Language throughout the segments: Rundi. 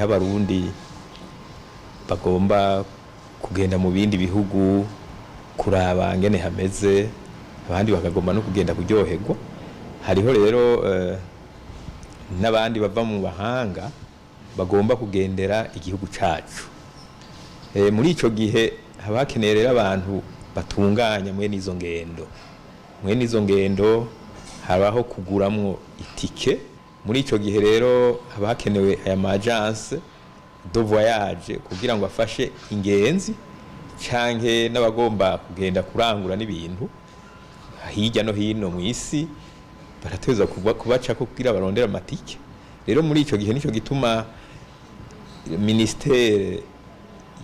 abarundi bagomba kugenda mu bindi bihugu kuraba ngene hameze, abandi bakagomba no kugenda kuryoherwa. Hariho rero n'abandi bava mu bahanga bagomba kugendera igihugu cacu. Muri ico gihe haba hakeneye rero abantu batunganya mwene izo ngendo. Mwene izo ngendo habaho kuguramwo itike. Muri ico gihe rero haba hakenewe aya agence de voyage kugira ngo afashe ingenzi canke n'abagomba kugenda kurangura n'ibintu hirya no hino mu isi, barateza kubaca ko kugira barondera amatike. Rero muri ico gihe nico gituma ministere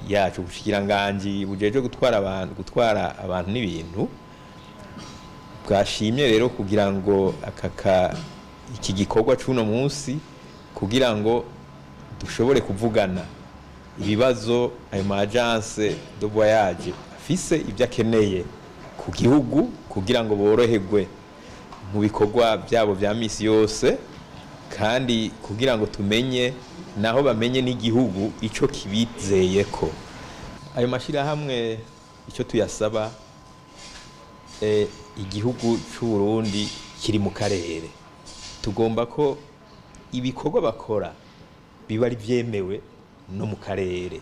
yacu bushikiranganji bujejwe gutwara abantu n'ibintu bwashimye rero kugira ngo iki gikorwa c'uno munsi kugira ngo dushobore kuvugana ibibazo ayo agence de voyage afise ibyo akeneye ku gihugu kugira ngo boroherwe mu bikorwa byabo vya misi yose, kandi kugira ngo tumenye naho bamenye n'igihugu ico kibizeyeko. Ayo mashirahamwe ico tuyasaba, igihugu c'u Burundi kiri mu karere, tugomba ko ibikorwa bakora biba ari vyemewe no mu karere,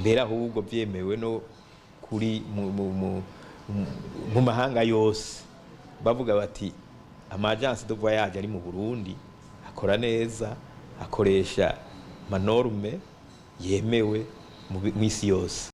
mbere ahubwo vyemewe no kuri mu mahanga yose. Bavuga bati amagence de voyage ari mu Burundi akora neza, akoresha manorme yemewe mu isi yose.